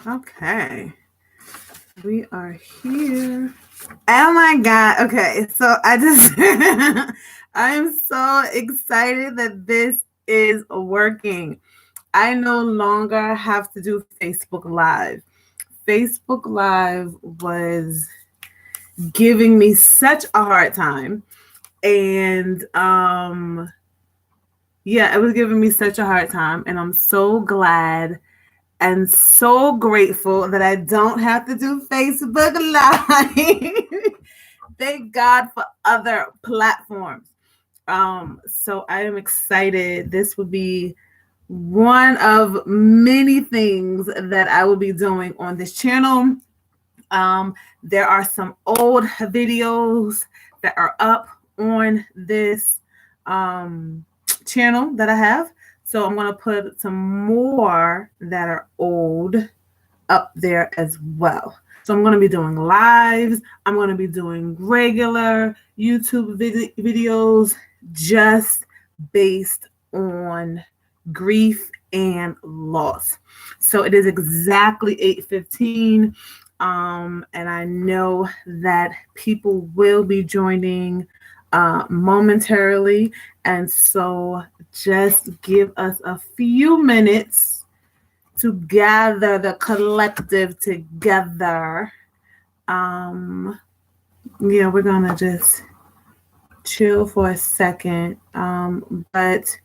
Okay. We are here. Oh my God. Okay. So I just, I'm so excited that this is working. I no longer have to do Facebook Live. Facebook Live was giving me such a hard time. And yeah, it was giving me such a hard time. And I'm so glad and so grateful that I don't have to do Facebook Live. Thank God for other platforms. So I am excited. This will be one of many things that I will be doing on this channel. There are some old videos that are up on this channel that I have. So I'm going to put some more that are old up there as well. So I'm going to be doing lives. I'm going to be doing regular YouTube videos just based on grief and loss. So it is exactly 8:15. And I know that people will be joining momentarily. And so just give us a few minutes to gather the collective together. We're going to just chill for a second. But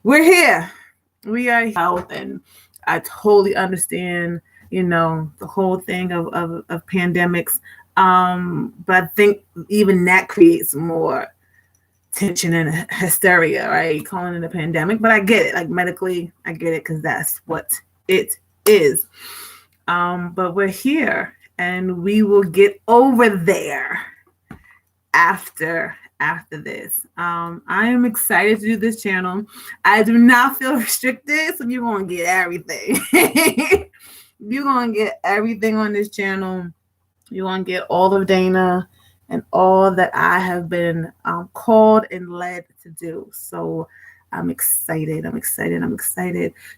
we're here. We are health, and I totally understand, the whole thing of pandemics. But I think even that creates more tension and hysteria, right? Calling it a pandemic. But I get it. Like medically, I get it because that's what it is. But we're here and we will get over there after this. I am excited to do this channel. I do not feel restricted, so you're going to get everything. You're going to get everything on this channel. You're going to get all of Dana and all that I have been called and led to do. So I'm excited.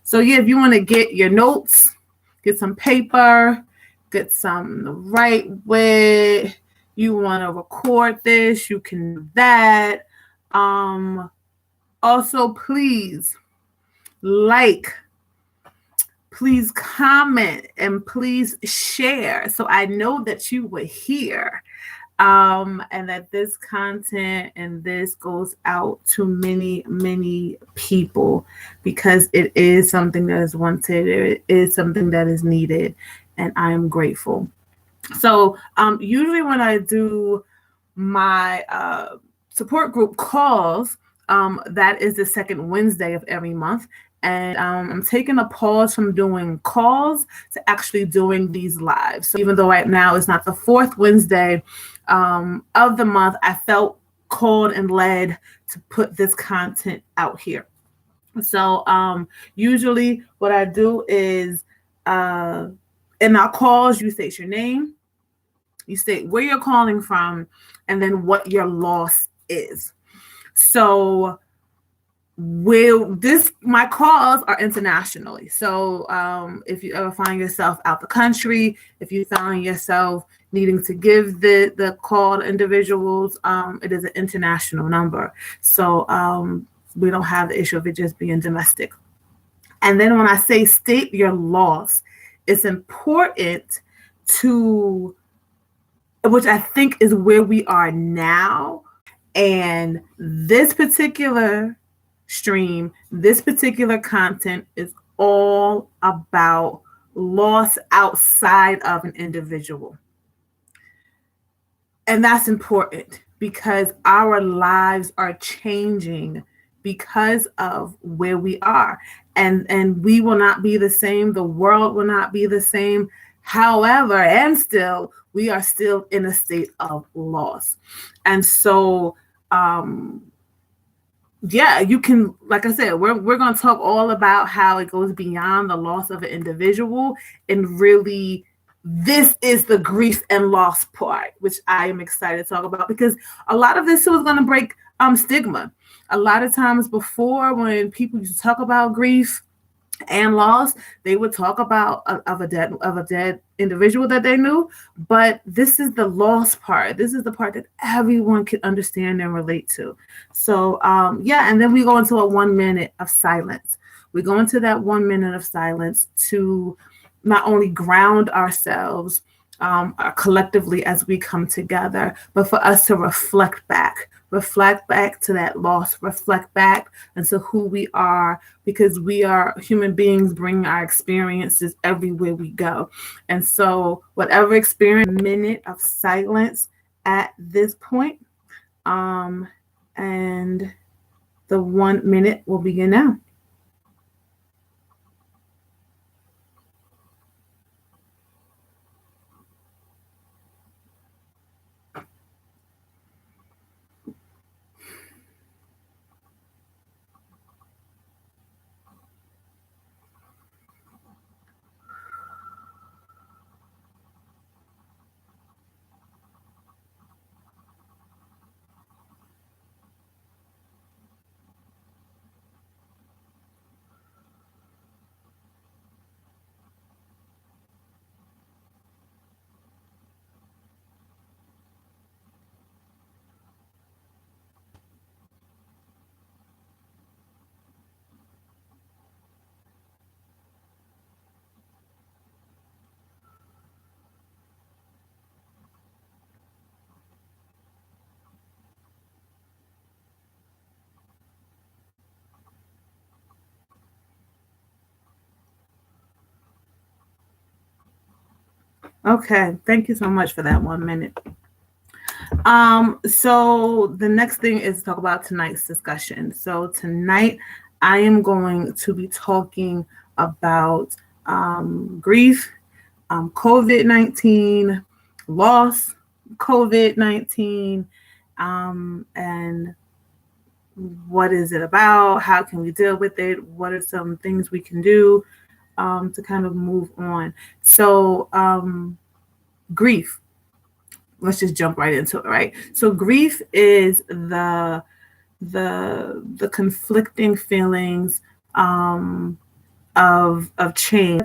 So yeah, if you want to get your notes, get some paper, get something to write with, you want to record this, you can do that. Also, please please comment, and please share so I know that you were here. And that this content and this goes out to many, many people because it is something that is wanted. It is something that is needed, and I am grateful. So usually when I do my support group calls, that is the second Wednesday of every month. And I'm taking a pause from doing calls to actually doing these lives. So even though right now it's not the fourth Wednesday of the month, I felt called and led to put this content out here. So usually what I do is in our calls, you state your name, you state where you're calling from, and then what your loss is. So my calls are internationally. So if you ever find yourself out the country, if you find yourself needing to give the call to individuals, it is an international number. So we don't have the issue of it just being domestic. And then when I say state your loss, it's important to, which I think is where we are now. And this particular stream, this particular content is all about loss outside of an individual. And that's important because our lives are changing because of where we are. And we will not be the same. The world will not be the same. However, and still, we are still in a state of loss. And so, yeah, you can, like I said, we're going to talk all about how it goes beyond the loss of an individual, and really this is the grief and loss part, which I am excited to talk about because a lot of this is going to break stigma. A lot of times before, when people used to talk about grief, and loss, they would talk about of a dead individual that they knew. But this is the loss part. This is the part that everyone can understand and relate to. So yeah, and then we go into a 1 minute of silence. We go into that 1 minute of silence to not only ground ourselves collectively as we come together, but for us to reflect back to that loss, reflect back into who we are, because we are human beings bringing our experiences everywhere we go. And so, whatever experience, minute of silence at this point, and the 1 minute will begin now. Okay, thank you so much for that 1 minute. So the next thing is talk about tonight's discussion. So tonight I am going to be talking about grief, COVID-19, loss, COVID-19, and what is it about? How can we deal with it? What are some things we can do to kind of move on? So grief, let's just jump right into it, right? So grief is the conflicting feelings of change,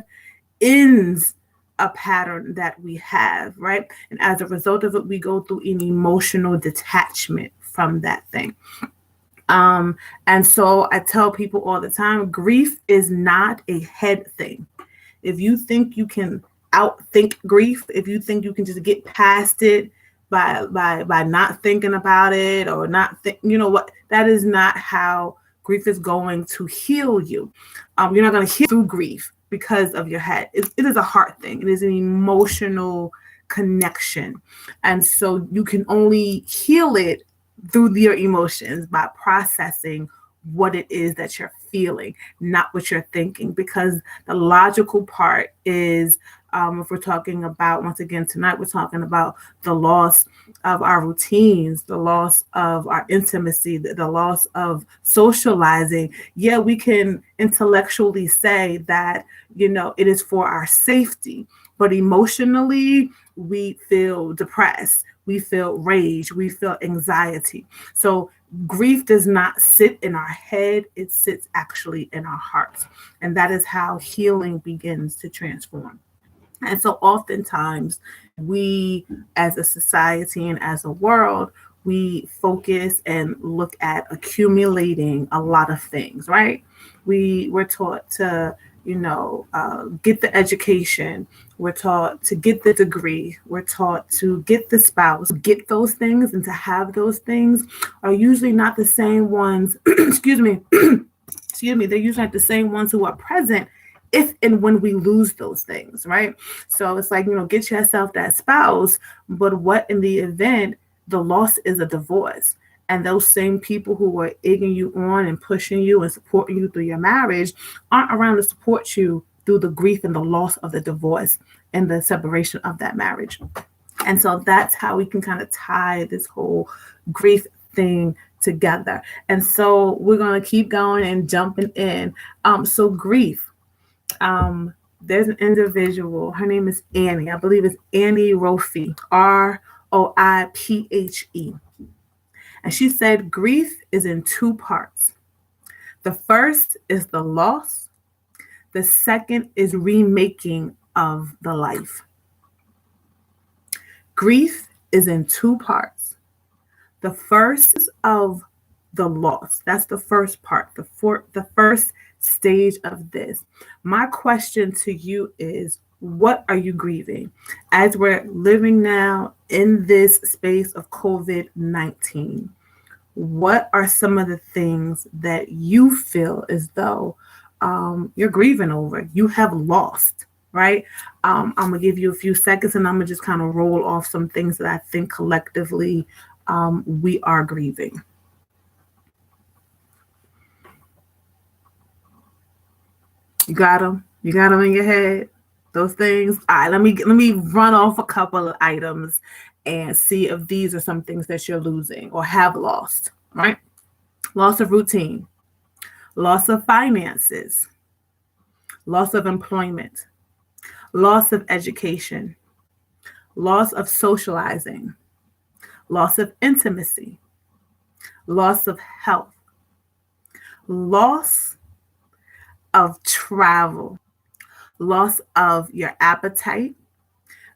ends a pattern that we have, right? And as a result of it, we go through an emotional detachment from that thing. And so I tell people all the time, grief is not a head thing. If you think you can outthink grief, if you think you can just get past it by not thinking about it, or not think, you know what, that is not how grief is going to heal you. You're not going to heal through grief because of your head. It is a heart thing. It is an emotional connection, and so you can only heal it through your emotions by processing what it is that you're feeling, not what you're thinking. Because the logical part is, if we're talking about, once again, tonight, we're talking about the loss of our routines, the loss of our intimacy, the loss of socializing. Yeah, we can intellectually say that, it is for our safety, but emotionally, we feel depressed, we feel rage, we feel anxiety. So grief does not sit in our head, it sits actually in our hearts. And that is how healing begins to transform. And so oftentimes we, as a society and as a world, we focus and look at accumulating a lot of things, right? We were taught to, get the education. We're taught to get the degree. We're taught to get the spouse. Get those things and to have those things are usually not the same ones. Excuse me. Excuse me. They're usually not the same ones who are present if and when we lose those things, right? So it's like, get yourself that spouse, but what in the event the loss is a divorce? And those same people who are egging you on and pushing you and supporting you through your marriage aren't around to support you through the grief and the loss of the divorce and the separation of that marriage. And so that's how we can kind of tie this whole grief thing together. And so we're going to keep going and jumping in. So grief. There's an individual, her name is Annie. I believe it's Annie Roiphe, Roiphe. And she said, grief is in two parts. The first is the loss. The second is remaking of the life. Grief is in two parts. The first is of the loss. That's the first part, the first stage of this. My question to you is, what are you grieving? As we're living now in this space of COVID-19, what are some of the things that you feel as though you're grieving over? You have lost, right? I'm going to give you a few seconds and I'm going to just kind of roll off some things that I think collectively we are grieving. You got them? You got them in your head? Those things? All right, let me run off a couple of items and see if these are some things that you're losing or have lost, right? Loss of routine, loss of finances, loss of employment, loss of education, loss of socializing, loss of intimacy, loss of health, loss of travel, loss of your appetite,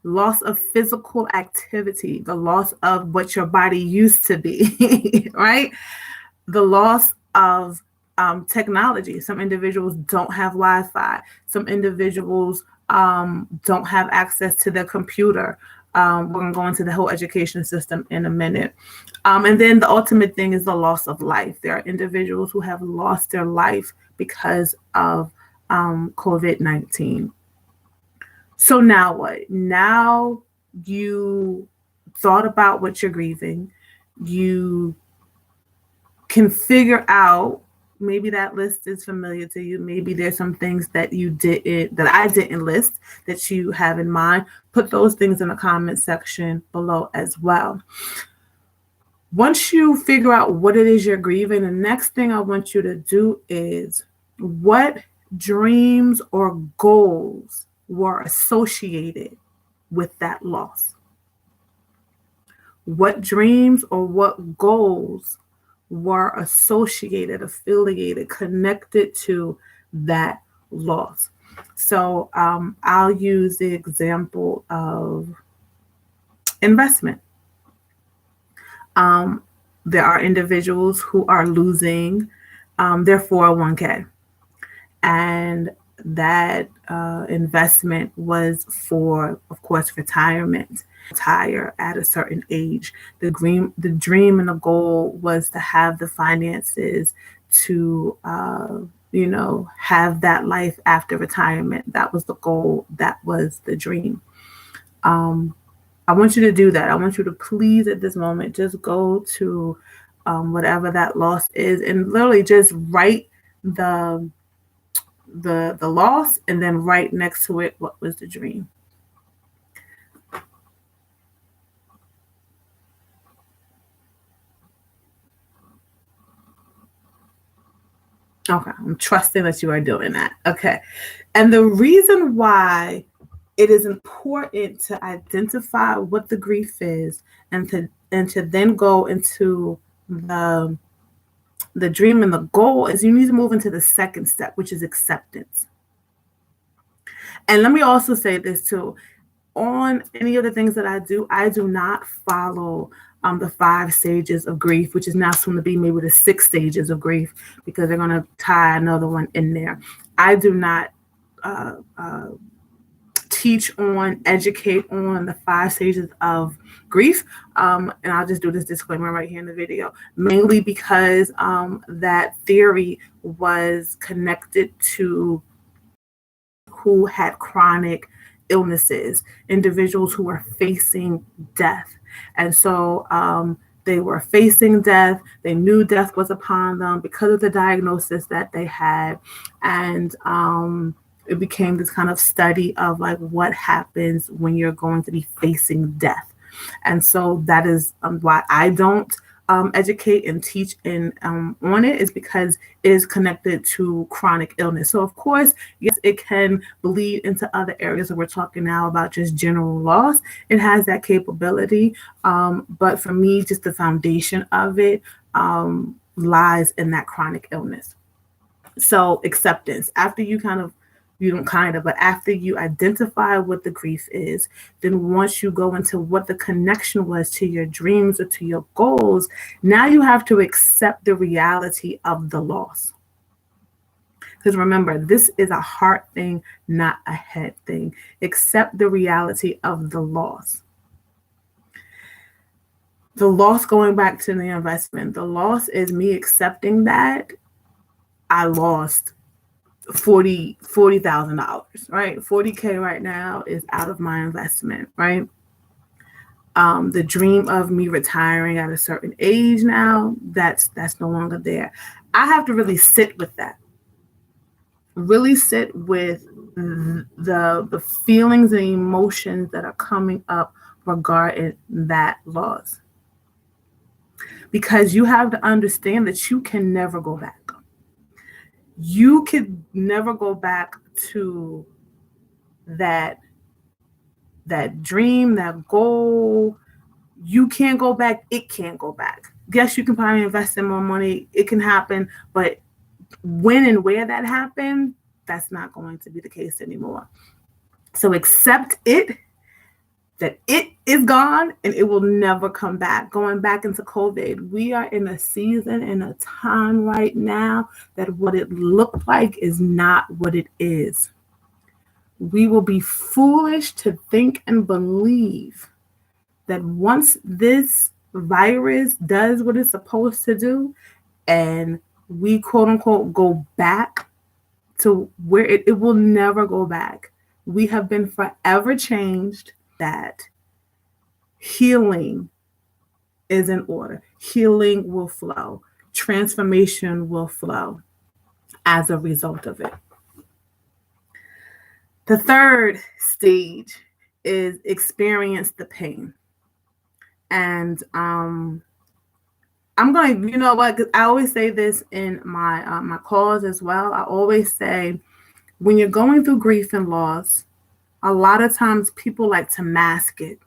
loss of physical activity, the loss of what your body used to be, right? The loss of technology. Some individuals don't have Wi-Fi. Some individuals don't have access to their computer. We're going to go into the whole education system in a minute. And then the ultimate thing is the loss of life. There are individuals who have lost their life because of COVID-19. So now what? Now you thought about what you're grieving. You can figure out, maybe that list is familiar to you. Maybe there's some things that I didn't list that you have in mind. Put those things in the comment section below as well. Once you figure out what it is you're grieving, the next thing I want you to do is, what dreams or goals were associated with that loss? What dreams or what goals were associated, affiliated, connected to that loss? So I'll use the example of investment. There are individuals who are losing their 401k. And that investment was for, of course, retirement. Retire at a certain age. The dream and the goal was to have the finances to, have that life after retirement. That was the goal. That was the dream. I want you to do that. I want you to please, at this moment, just go to whatever that loss is and literally just write the loss and then right next to it, what was the dream? Okay, I'm trusting that you are doing that. Okay. And the reason why it is important to identify what the grief is and to then go into the dream and the goal is you need to move into the second step, which is acceptance. And let me also say this too. On any of the things that I do not follow the 5 stages of grief, which is now soon to be maybe the 6 stages of grief, because they're going to tie another one in there. I do not teach on, educate on the 5 stages of grief. And I'll just do this disclaimer right here in the video, mainly because that theory was connected to who had chronic illnesses, individuals who were facing death. And so they were facing death. They knew death was upon them because of the diagnosis that they had. And it became this kind of study of like what happens when you're going to be facing death. And so that is why I don't educate and teach on it, is because it is connected to chronic illness. So of course, yes, it can bleed into other areas. We're talking now about just general loss. It has that capability. But for me, just the foundation of it lies in that chronic illness. So acceptance, after you kind of You don't kind of, but after you identify what the grief is, then once you go into what the connection was to your dreams or to your goals, now you have to accept the reality of the loss. Because remember, this is a heart thing, not a head thing. Accept the reality of the loss. The loss, going back to the investment, the loss is me accepting that I lost $40,000, right? 40K right now is out of my investment, right? The dream of me retiring at a certain age now, that's no longer there. I have to really sit with that. Really sit with the feelings and emotions that are coming up regarding that loss. Because you have to understand that you can never go back. You could never go back to that dream, that goal. You can't go back. It can't go back. Yes, you can probably invest in more money. It can happen, but when and where that happened, that's not going to be the case anymore. So accept it, that it is gone and it will never come back. Going back into COVID, we are in a season and a time right now that what it looked like is not what it is. We will be foolish to think and believe that once this virus does what it's supposed to do and we quote unquote go back to where it will never go back. We have been forever changed. That healing is in order. Healing will flow. Transformation will flow as a result of it. The third stage is experience the pain. And I'm going to, you know what, I always say this in my my calls as well. I always say, when you're going through grief and loss, a lot of times people like to mask it,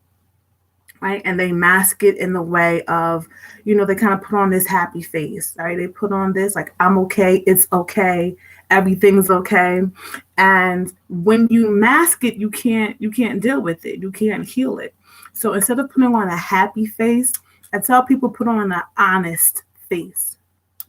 right? And they mask it in the way of, you know, they kind of put on this happy face, right? They put on this like, I'm okay, it's okay, everything's okay. And when you mask it, you can't deal with it. You can't heal it. So instead of putting on a happy face, I tell people put on an honest face.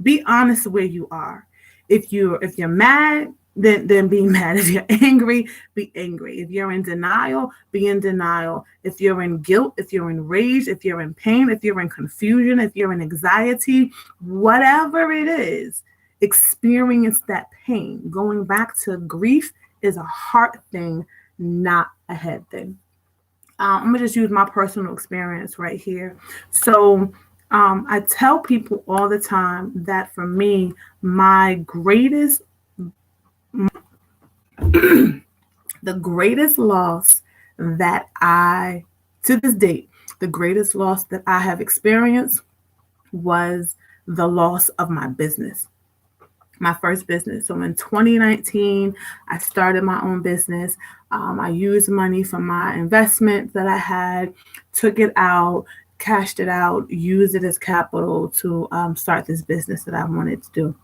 Be honest where you are. If you're mad, then be mad. If you're angry, be angry. If you're in denial, be in denial. If you're in guilt, if you're in rage, if you're in pain, if you're in confusion, if you're in anxiety, whatever it is, experience that pain. Going back to grief is a heart thing, not a head thing. I'm going to just use my personal experience right here. So I tell people all the time that for me, my greatest the greatest loss that to this date, the greatest loss that I have experienced was the loss of my business, my first business. So in 2019, I started my own business. I used money from my investment that I had, took it out, cashed it out, used it as capital to start this business that I wanted to do.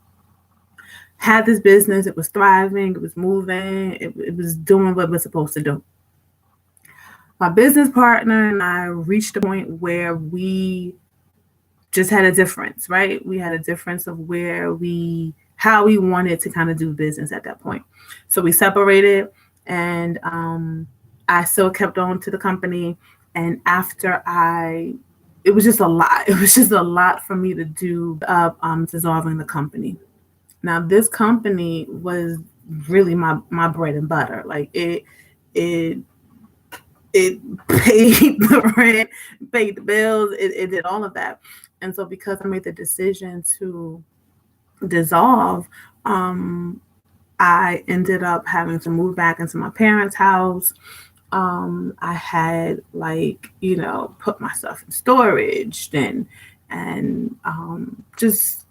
Had this business, it was thriving, it was moving, it was doing what it was supposed to do. My business partner and I reached a point where we just had a difference, right? We had a difference of how we wanted to kind of do business at that point. So we separated, and I still kept on to the company. And after it was just a lot. It was just a lot for me to do dissolving the company. Now, this company was really my bread and butter. Like it paid the rent, paid the bills, it did all of that. And so because I made the decision to dissolve, I ended up having to move back into my parents' house. I had put my stuff in storage and just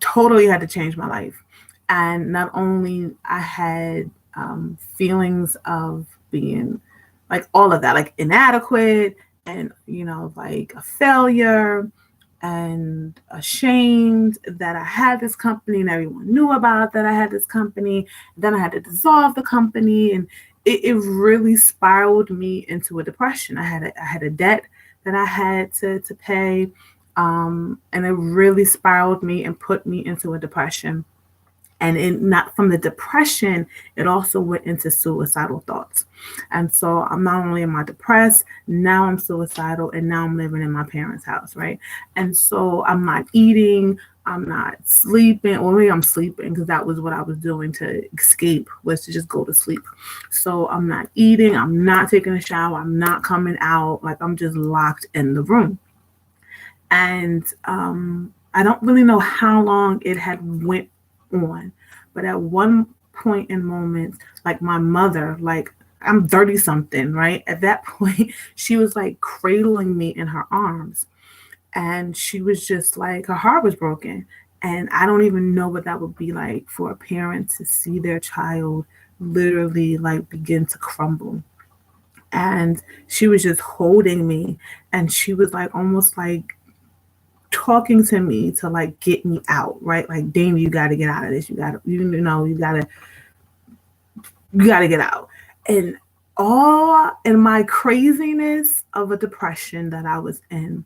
totally had to change my life. And not only I had feelings of being like all of that, like inadequate and like a failure, and ashamed that I had this company and everyone knew about that I had this company. Then I had to dissolve the company, and it really spiraled me into a depression. I had a debt that I had to pay, and it really spiraled me and put me into a depression. And not from the depression, it also went into suicidal thoughts. And so I'm not only am I depressed, now I'm suicidal, and now I'm living in my parents' house, right? And so I'm not eating, I'm not sleeping, or maybe I'm sleeping because that was what I was doing to escape, was to just go to sleep. So I'm not eating, I'm not taking a shower, I'm not coming out, like I'm just locked in the room. And I don't really know how long it had went on, but at one point in moments, like my mother, like I'm 30 something, right? At that point, she was like cradling me in her arms, and she was just like, her heart was broken. And I don't even know what that would be like for a parent to see their child literally like begin to crumble. And she was just holding me, and she was like almost like talking to me to like get me out, right? Like, Damien, you got to get out of this. You got to, you got to get out. And all in my craziness of a depression that I was in,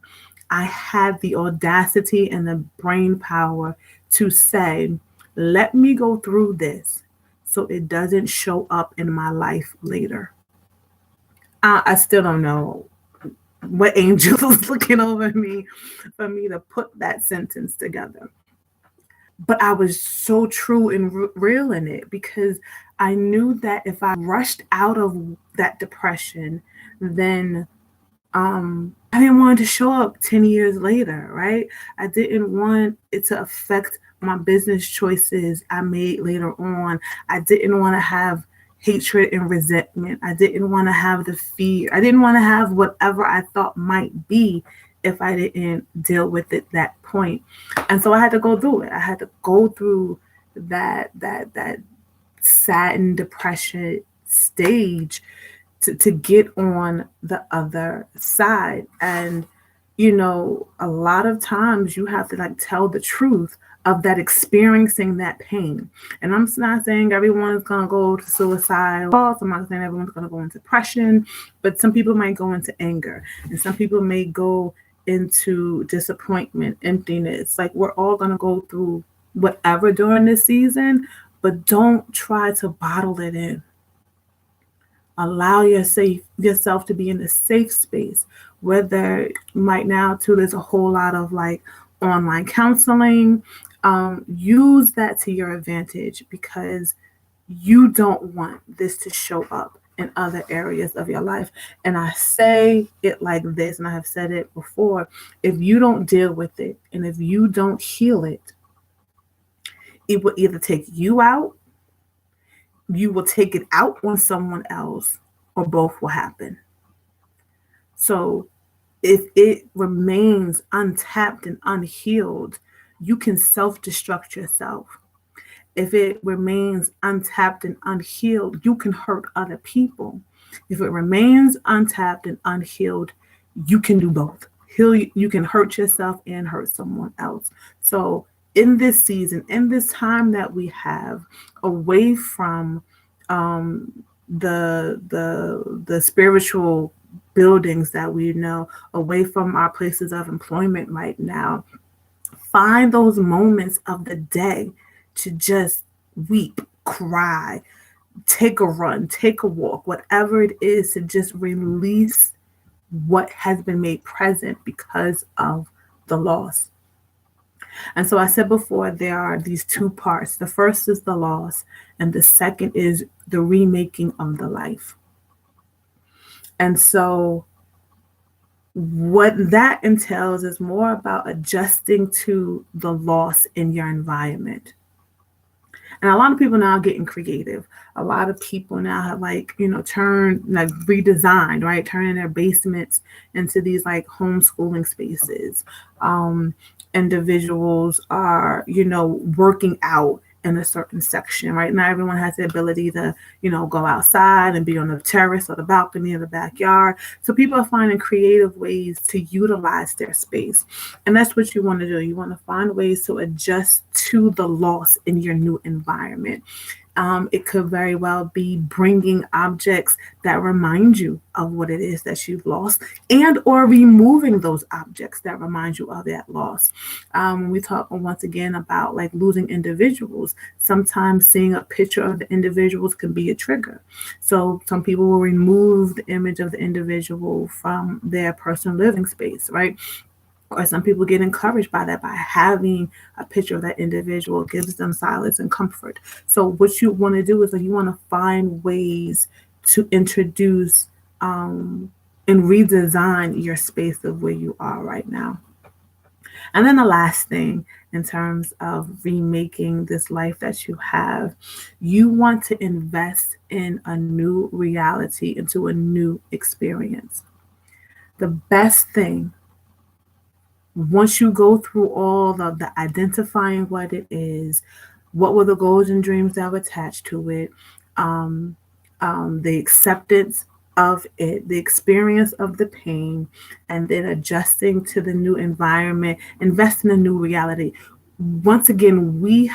I had the audacity and the brain power to say, let me go through this so it doesn't show up in my life later. I still don't know what angel was looking over me for me to put that sentence together. But I was so true and real in it, because I knew that if I rushed out of that depression, then I didn't want it to show up 10 years later, right? I didn't want it to affect my business choices I made later on. I didn't want to have hatred and resentment. I didn't want to have the fear. I didn't want to have whatever I thought might be if I didn't deal with it that point. And so I had to go through it. I had to go through that saddened depression stage to get on the other side. And a lot of times you have to like tell the truth of that, experiencing that pain. And I'm not saying everyone's going to go to suicide thoughts. I'm not saying everyone's going to go into depression, but some people might go into anger, and some people may go into disappointment, emptiness. Like, we're all going to go through whatever during this season, but don't try to bottle it in. Allow yourself to be in a safe space, whether right now too, there's a whole lot of like online counseling. Use that to your advantage, because you don't want this to show up in other areas of your life. And I say it like this, and I have said it before: if you don't deal with it, and if you don't heal it, it will either take you out, you will take it out on someone else, or both will happen. So if it remains untapped and unhealed, you can self-destruct yourself. If it remains untapped and unhealed, you can hurt other people. If it remains untapped and unhealed, you can do both. You can hurt yourself and hurt someone else. So in this season, in this time that we have, away from the spiritual buildings that we know, away from our places of employment right now, find those moments of the day to just weep, cry, take a run, take a walk, whatever it is, to just release what has been made present because of the loss. And so I said before, there are these two parts. The first is the loss, and the second is the remaking of the life. And so what that entails is more about adjusting to the loss in your environment. And a lot of people now are getting creative. A lot of people now have redesigned, right? Turning their basements into these like homeschooling spaces. Individuals are, working out in a certain section, right? Not everyone has the ability to, go outside and be on the terrace or the balcony or the backyard. So people are finding creative ways to utilize their space. And that's what you want to do. You want to find ways to adjust to the loss in your new environment. It could very well be bringing objects that remind you of what it is that you've lost, and or removing those objects that remind you of that loss. We talk once again about like losing individuals. Sometimes seeing a picture of the individuals can be a trigger. So some people will remove the image of the individual from their personal living space, right? Or some people get encouraged by that, by having a picture of that individual gives them solace and comfort. So what you want to do is you want to find ways to introduce and redesign your space of where you are right now. And then the last thing, in terms of remaking this life that you have, you want to invest in a new reality, into a new experience. The best thing, once you go through all of the identifying what it is, what were the goals and dreams that were attached to it, the acceptance of it, the experience of the pain, and then adjusting to the new environment, invest in a new reality. Once again, we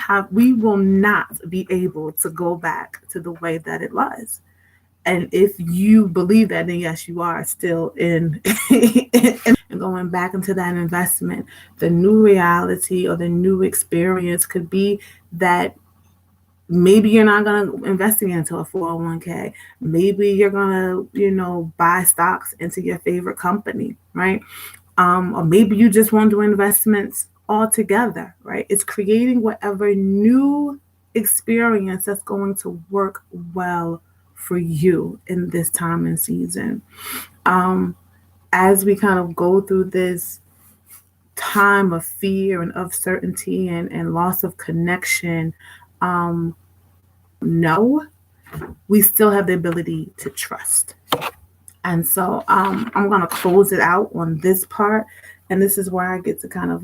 will not be able to go back to the way that it was. And if you believe that, then yes, you are still in and going back into that investment. The new reality or the new experience could be that maybe you're not going to invest into a 401k. Maybe you're going to, buy stocks into your favorite company, right? Or maybe you just want to do investments altogether, right? It's creating whatever new experience that's going to work well for you in this time and season. As we kind of go through this time of fear and uncertainty and loss of connection, no, we still have the ability to trust. And so I'm going to close it out on this part. And this is where I get to kind of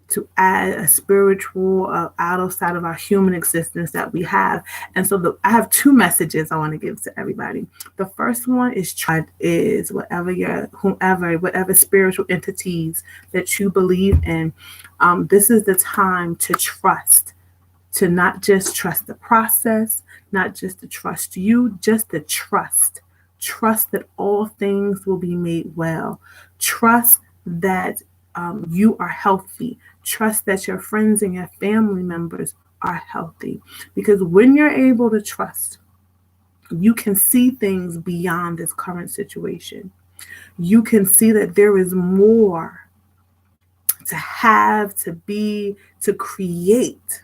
to add a spiritual outside of our human existence that we have. And so I have two messages I want to give to everybody. The first one is whatever spiritual entities that you believe in. This is the time to trust, to not just trust the process, not just to trust you, just to trust. Trust that all things will be made well. Trust that you are healthy. Trust that your friends and your family members are healthy. Because when you're able to trust, you can see things beyond this current situation. You can see that there is more to have, to be, to create.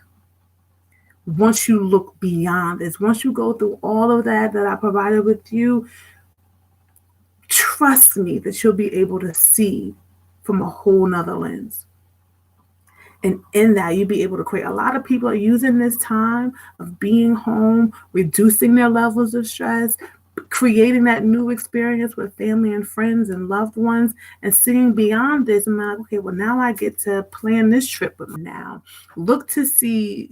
Once you look beyond this, once you go through all of that I provided with you, trust me that you'll be able to see from a whole nother lens. And in that, you'll be able to create. A lot of people are using this time of being home, reducing their levels of stress, creating that new experience with family and friends and loved ones, and seeing beyond this. And like, okay, well, now I get to plan this trip with them now. Look to see,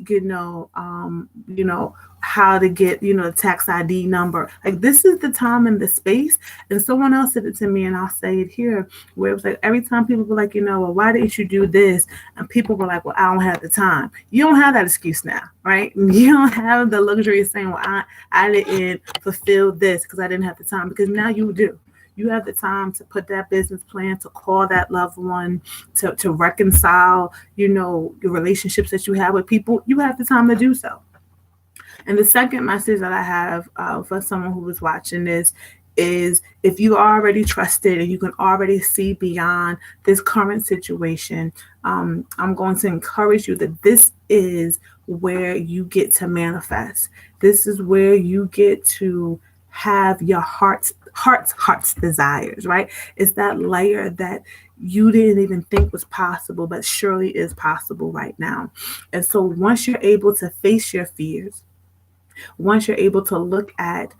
how to get, the tax ID number. Like, this is the time and the space. And someone else said it to me, and I'll say it here, where it was like, every time people were like, well, why didn't you do this? And people were like, well, I don't have the time. You don't have that excuse now, right? You don't have the luxury of saying, well, I didn't fulfill this because I didn't have the time, because now you do. You have the time to put that business plan, to call that loved one, to reconcile, your relationships that you have with people. You have the time to do so. And the second message that I have for someone who was watching this is, if you already trusted and you can already see beyond this current situation, I'm going to encourage you that this is where you get to manifest. This is where you get to have your heart's desires, right? It's that layer that you didn't even think was possible, but surely is possible right now. And so once you're able to face your fears, once you're able to look at,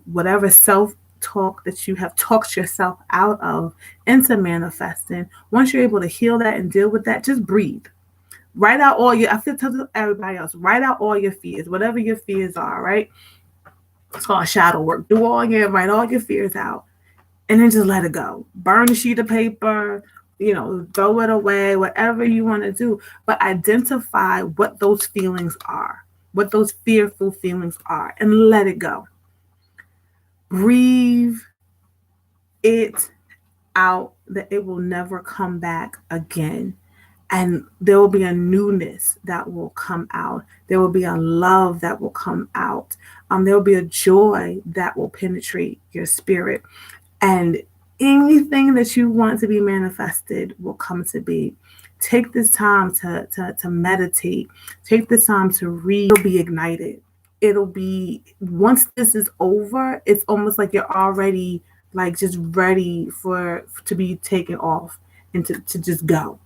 whatever self-talk that you have talked yourself out of into manifesting, once you're able to heal that and deal with that, just breathe. Write out all your, I feel tell everybody else, write out all your fears, whatever your fears are, right? It's called shadow work. Write all your fears out and then just let it go. Burn a sheet of paper, throw it away, whatever you want to do. But identify what those feelings are, what those fearful feelings are, and let it go. Breathe it out, that it will never come back again. And there will be a newness that will come out. There will be a love that will come out. There will be a joy that will penetrate your spirit. And anything that you want to be manifested will come to be. Take this time to meditate. Take this time to read. It'll be ignited. It'll be, once this is over, it's almost like you're already like just ready to be taken off and to just go.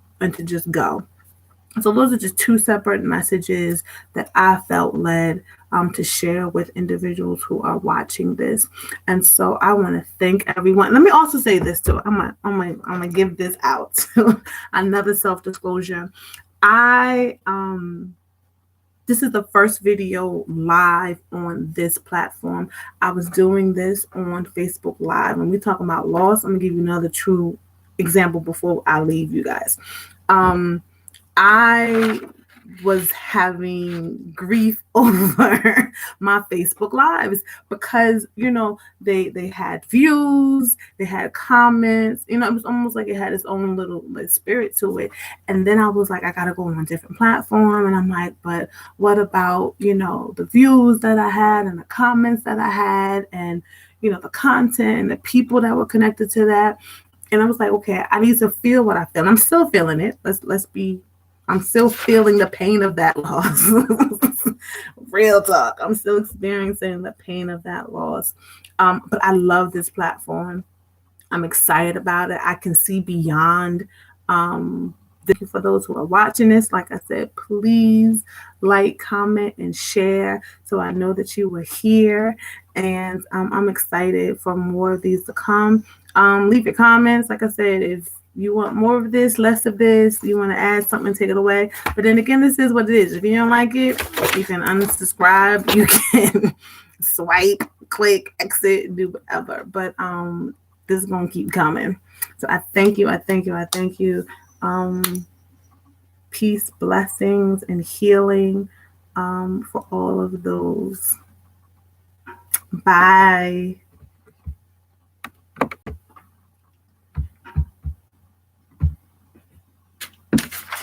So those are just two separate messages that I felt led to share with individuals who are watching this. And so I want to thank everyone. Let me also say this too. I'm gonna give this out. Another self-disclosure. This is the first video live on this platform. I was doing this on Facebook Live. When we talk about loss, I'm gonna give you another true example before I leave you guys. I was having grief over my Facebook Lives because, they had views, they had comments, it was almost like it had its own little spirit to it. And then I was like, I got to go on a different platform. And I'm like, but what about, the views that I had and the comments that I had and, the content and the people that were connected to that. And I was like, okay, I need to feel what I feel. I'm still feeling it. I'm still feeling the pain of that loss. Real talk. I'm still experiencing the pain of that loss. But I love this platform. I'm excited about it. I can see beyond. Thank you for those who are watching this. Like I said, please like, comment, and share so I know that you were here. And I'm excited for more of these to come. Leave your comments. Like I said, if you want more of this, less of this, you want to add something, take it away. But then again, this is what it is. If you don't like it, you can unsubscribe. You can swipe, click, exit, do whatever. But this is going to keep coming. So I thank you. Peace, blessings, and healing for all of those. Bye.